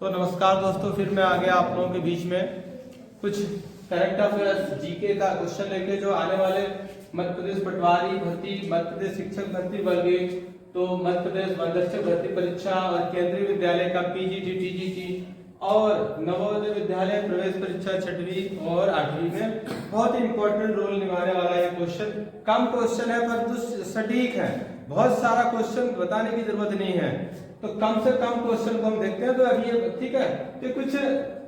तो नमस्कार दोस्तों, फिर मैं आ गया आप लोगों के बीच में कुछ करंट अफेयर्स जीके का क्वेश्चन लेके जो आने वाले मध्य प्रदेश पटवारी भर्ती, मध्य प्रदेश शिक्षक भर्ती वर्ग, तो मध्य प्रदेश वनरक्षक भर्ती परीक्षा और केंद्रीय विद्यालय का पीजीटी, टीजीटी और नवोदय विद्यालय प्रवेश परीक्षा 6वीं और 8वीं में बहुत ही इंपॉर्टेंट रोल निभाने वाला है क्वेश्चन। कम क्वेश्चन है पर सटीक है, बहुत सारा क्वेश्चन बताने की जरूरत नहीं है, तो कम से कम क्वेश्चन को हम देखते हैं। तो अभी ये ठीक है, तो कुछ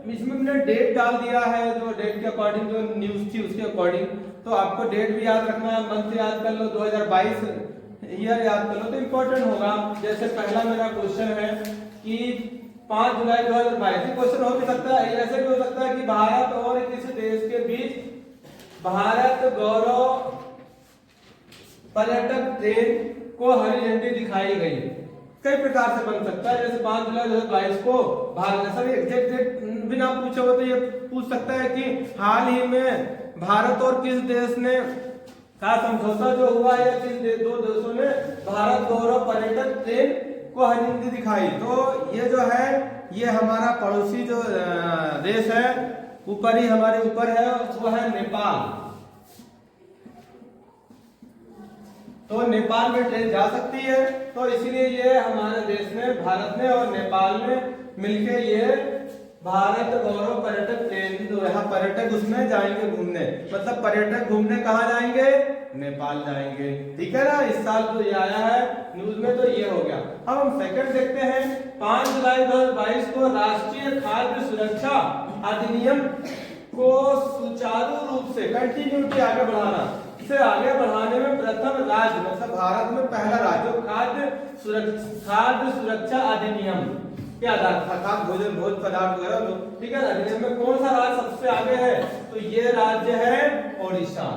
इसमें मैंने डेट डाल दिया है, जो डेट के अकॉर्डिंग जो न्यूज थी उसके अकॉर्डिंग, तो आपको डेट भी याद रखना है, मंथ याद कर लो, 2022 ईयर याद कर लो तो इम्पोर्टेंट होगा। जैसे पहला मेरा क्वेश्चन है कि 5 जुलाई 2022, क्वेश्चन हो भी सकता है, ऐसे भी हो सकता है कि भारत और किस देश के बीच भारत गौरव पर्यटक ट्रेन को हरी झंडी दिखाई गई, कई प्रकार से बन सकता है। जैसे 5 जुलाई 2022 को भारत, ऐसा भी एग्जैक्ट डेट बिना पूछे हो तो ये पूछ सकता है कि हाल ही में भारत और किस देश ने का समझौता जो हुआ है, किस दो देशों ने भारत गौरव पर्यटक ट्रेन को हरी झंडी दिखाई। तो ये जो है ये हमारा पड़ोसी जो देश है ऊपर ही हमारे ऊपर है, वो है नेपाल। तो नेपाल में ट्रेन जा सकती है, तो इसीलिए ये हमारे देश में, भारत ने और नेपाल ने मिलकर ये भारत गौरव पर्यटक ट्रेन, जो यहाँ पर्यटक उसमें जाएंगे घूमने, मतलब पर्यटक घूमने कहाँ जाएंगे? नेपाल जाएंगे। ठीक है ना, इस साल जो ये आया है न्यूज में, तो ये हो गया। अब हम सेकंड देखते हैं। 5 जुलाई 2022 को राष्ट्रीय खाद्य सुरक्षा अधिनियम को सुचारू रूप से कंटिन्यूटी आगे बढ़ाना, इसे आगे बढ़ाने में प्रथम राज्य, मतलब भारत में पहला राज्य खाद्य सुरक्षा अधिनियम के आधार खाद्य भोजन भोज्य पदार्थ वगैरह, ठीक है ना, अधिनियम में कौन सा राज्य सबसे आगे है? तो ये राज्य है ओडिशा।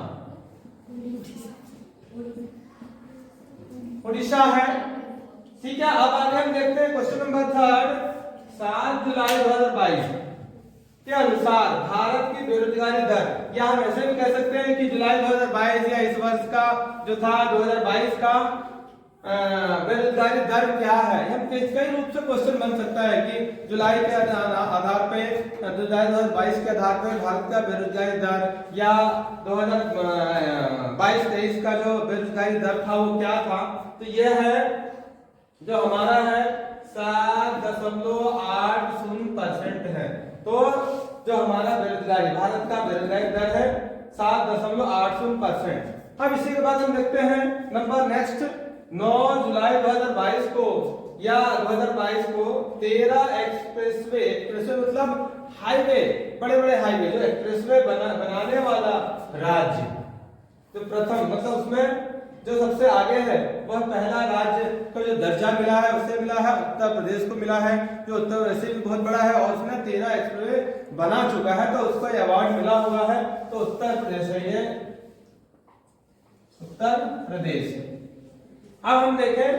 ओडिशा है। ठीक है, अब आगे हम देखते हैं क्वेश्चन नंबर 3। 7 जुलाई 2022 के अनुसार भारत की बेरोजगारी दर, या हम ऐसे भी कह सकते हैं कि जुलाई 2022 या इस वर्ष का जो था 2022 का बेरोजगारी दर क्या है? हम कई रूप से क्वेश्चन बन सकता है कि जुलाई के आधार पे, जुलाई 2022 के आधार पे भारत का बेरोजगारी दर, या 2022-23 का जो बेरोजगारी दर था वो क्या था? तो ये है जो हमारा है 7.80% है। तो जो हमारा बेरोजगारी, भारत का बेरोजगारी दर है 7.80%। अब इसी के बाद हम देखते हैं नंबर नेक्स्ट। 9 जुलाई 2022 को, या 2022 को 13 एक्सप्रेसवे मतलब हाईवे, बड़े बड़े हाईवे, जो एक्सप्रेसवे बनाने वाला राज्य, तो प्रथम, मतलब उसमें जो सबसे आगे है वह पहला राज्य को जो दर्जा मिला है उसे मिला है उत्तर प्रदेश को मिला है, जो उत्तर प्रदेश से भी बहुत बड़ा है और उसने 13 एक्सप्रेसवे बना चुका है, तो उसको अवार्ड मिला हुआ है, तो उत्तर प्रदेश है, ये उत्तर प्रदेश। अब हम देखें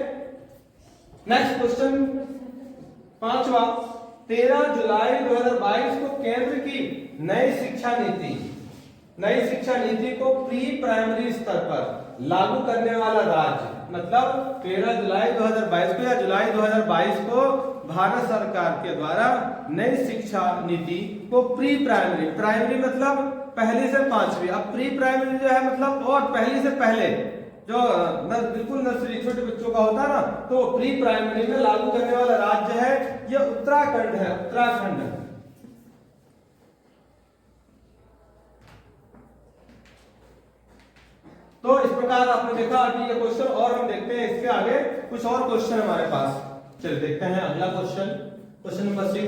नेक्स्ट क्वेश्चन 5वां। 13 जुलाई 2022 को केंद्र की नई शिक्षा नीति को प्री प्राइमरी स्तर पर लागू करने वाला राज्य, मतलब 13 जुलाई 2022 को या जुलाई 2022 को भारत सरकार के द्वारा नई शिक्षा नीति को प्री प्राइमरी मतलब पहली से 5वीं, अब प्री प्राइमरी जो है मतलब और पहली से पहले जो बिल्कुल नर्सरी छोटे बच्चों का होता है ना, तो प्री प्राइमरी में लागू करने वाला राज्य है ये उत्तराखंड है, उत्तराखंड। तो इस प्रकार आपने देखा कि ये क्वेश्चन, और हम देखते हैं इसके आगे कुछ और क्वेश्चन हमारे पास। चलिए देखते हैं अगला क्वेश्चन, क्वेश्चन नंबर 6।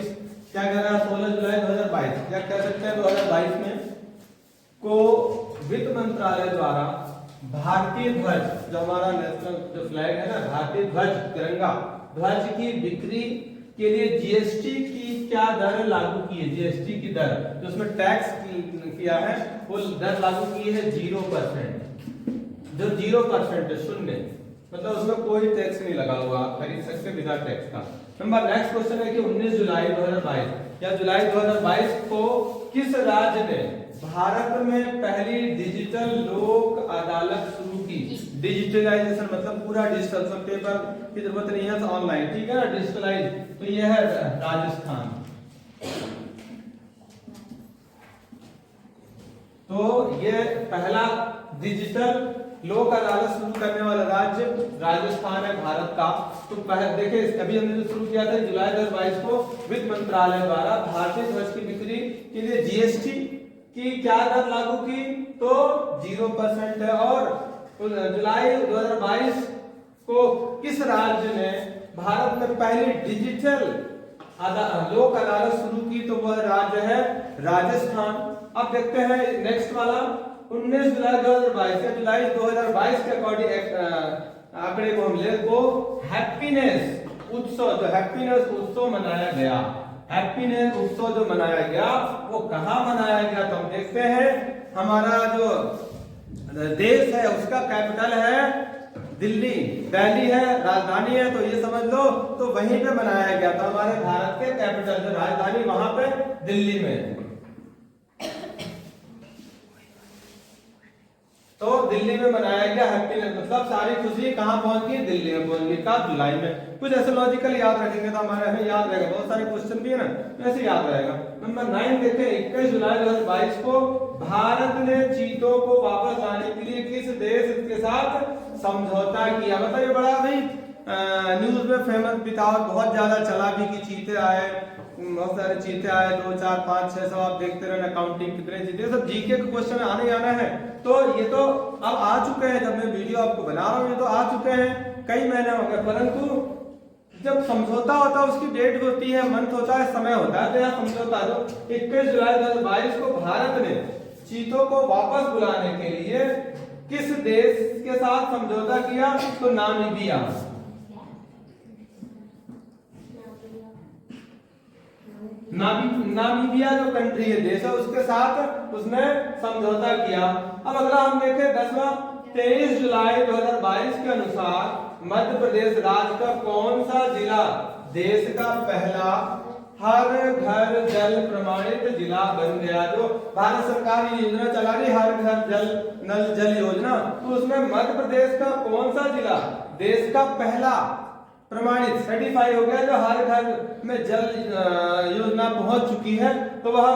क्या कह रहा है? 16 जुलाई 2022, या कह सकते हैं 2022 में को वित्त मंत्रालय द्वारा भारतीय ध्वज, जो हमारा नेशनल जो फ्लैग है ना, भारतीय ध्वज, तिरंगा ध्वज की बिक्री के लिए जीएसटी की क्या दर लागू की है? जीएसटी की दर, जो उसमें टैक्स किया है वो दर लागू की है 0%, जो 0% है, शून्य, मतलब उसमें कोई टैक्स नहीं लगा हुआ, आप खरीद सकते बिना टैक्स का। नंबर नेक्स्ट क्वेश्चन है कि 19 जुलाई 2022 या जुलाई 2022 को किस राज्य ने भारत में पहली डिजिटल लोक अदालत शुरू की? डिजिटलाइजेशन मतलब पूरा डिजिटल, सब पेपर की जरूरत नहीं है, ऑनलाइन, ठीक है ना, डिजिटलाइज। तो ये है राजस्थान। तो ये पहला डिजिटल लोक अदालत शुरू करने वाला राज्य राजस्थान है भारत का। तो पहले देखिए अभी हमने जो शुरू किया था जुलाई 2022 को वित्त मंत्रालय द्वारा भारतीय ध्वज की बिक्री के लिए जीएसटी की क्या दर लागू की, तो 0% है। और जुलाई 2022 को किस राज्य ने भारत में पहली डिजिटल लोक अदालत शुरू की, तो वह राज्य है राजस्थान। अब देखते हैं नेक्स्ट वाला 19 जुलाई 2022 या जुलाई 2022 के अकॉर्डिंग आंकड़े को हम ले को हैप्पीनेस उत्सव, जो हैप्पीनेस उत्सव मनाया गया, हैप्पीनेस उत्सव जो मनाया गया वो कहाँ मनाया गया, तो हम देखते हैं हमारा जो देश है उसका कैपिटल है दिल्ली है, राजधानी है, तो ये समझ लो तो वहीं पे मनाया गया था। हमारे भारत के कैपिटल जो राजधानी वहां पे दिल्ली में, तो दिल्ली में मनाया गया हैप्पीनेस, मतलब सारी खुशी कहाँ पहुंच गई, दिल्ली में पहुंच गई। कब, जुलाई में। कुछ ऐसे लॉजिकल याद रखेंगे तो हमारे हमें याद रहेगा, बहुत सारे क्वेश्चन भी है ना ऐसे याद रहेगा। नंबर 9 देखें 21 जुलाई 2022 को भारत ने चीतों को वापस लाने के लिए किस देश के साथ समझौता किया। मतलब ये बड़ा भाई न्यूज में फेमस भी था और बहुत ज्यादा चला भी कि चीते आए, बहुत सारे चीते आए, 2 4 5 6 सब आप देखते रहना काउंटिंग कितने चीते, सब जीके के क्वेश्चन आने आना है। तो ये तो अब आ चुके हैं, जब मैं वीडियो आपको बना रहा हूँ ये तो आ चुके हैं, कई महीने हो गए, परंतु जब समझौता होता है उसकी डेट होती है, मंथ होता है, समय होता है। तो यहाँ समझौता जो 21 जुलाई 2022 को भारत ने चीतों को वापस बुलाने के लिए किस देश के साथ समझौता किया, तो नामीबिया। नामीबिया जो कंट्री है, देश है, उसके साथ उसने समझौता किया। अब अगला हम देखें 10वां 23 जुलाई 2022 के अनुसार मध्य प्रदेश राज्य का कौन सा जिला देश का पहला हर घर जल प्रमाणित जिला बन गया। जो भारत सरकार ये योजना चला रही हर घर जल नल जल योजना, तो उसमें मध्य प्रदेश का कौन सा जिला देश का पहला प्रमाणित सर्टिफाई हो गया, जो हर घर में जल योजना पहुंच चुकी है, तो वह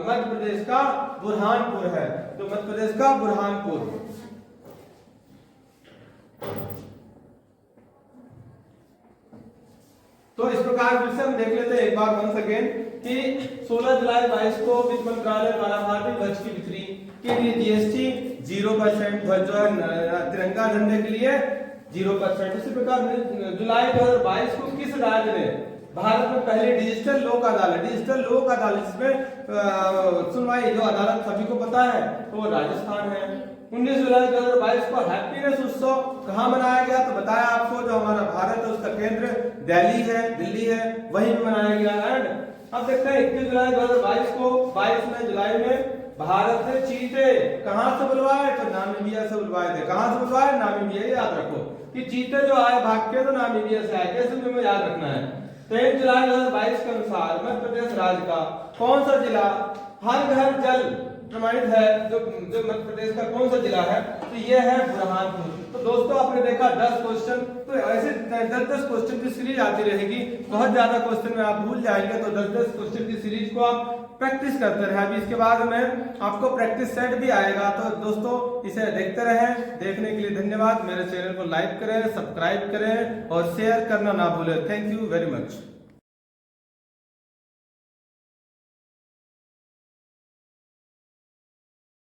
मध्य प्रदेश का बुरहानपुर है। तो मध्य प्रदेश का बुरहानपुर। तो इस प्रकार फिर से हम देख लेते हैं एक बार वंस अगेन कि 16 जुलाई 22 को वित्त मंत्रालय द्वारा भारतीय ध्वज की बिक्री के लिए जीएसटी 0%, ध्वज जो है तिरंगा झंडे के लिए 0%। इसी प्रकार जुलाई 2022 को किस राज्य ने भारत में पहले डिजिटल लोक अदालत जिसमें सुनवाई जो अदालत सभी को पता है तो वो राजस्थान है। 19 जुलाई 2022 को हैप्पीनेस उत्सव कहाँ मनाया गया, तो बताया आपको जो हमारा भारत है उसका केंद्र दिल्ली है, वहीं पे मनाया गया। एंड अब देखते हैं 21 जुलाई 2022 को 22 जुलाई में भारत ने चीते कहां से बुलवाए, तो नामीबिया से बुलवाए थे। कहां से बुलवाए, नामीबिया। याद रखो कि चीते जो आए भाग के तो नामीबिया से आए, कैसे तुम्हें याद रखना है। 23 जुलाई 2022 के अनुसार मध्य प्रदेश राज्य का कौन सा जिला हर घर जल प्रमाणित है, जो मध्य प्रदेश का कौन सा जिला है, तो ये है बुरहानपुर। तो दोस्तों आपने देखा 10 क्वेश्चन, तो ऐसे 10-10 क्वेश्चन की सीरीज आती रहेगी। बहुत ज्यादा क्वेश्चन में आप भूल जाएंगे, तो 10-10 क्वेश्चन की सीरीज को आप प्रैक्टिस करते रहे। अभी इसके बाद में आपको प्रैक्टिस सेट भी आएगा, तो दोस्तों इसे देखते रहें। देखने के लिए धन्यवाद। मेरे चैनल को लाइक करें, सब्सक्राइब करें और शेयर करना ना भूलें। Thank you very much.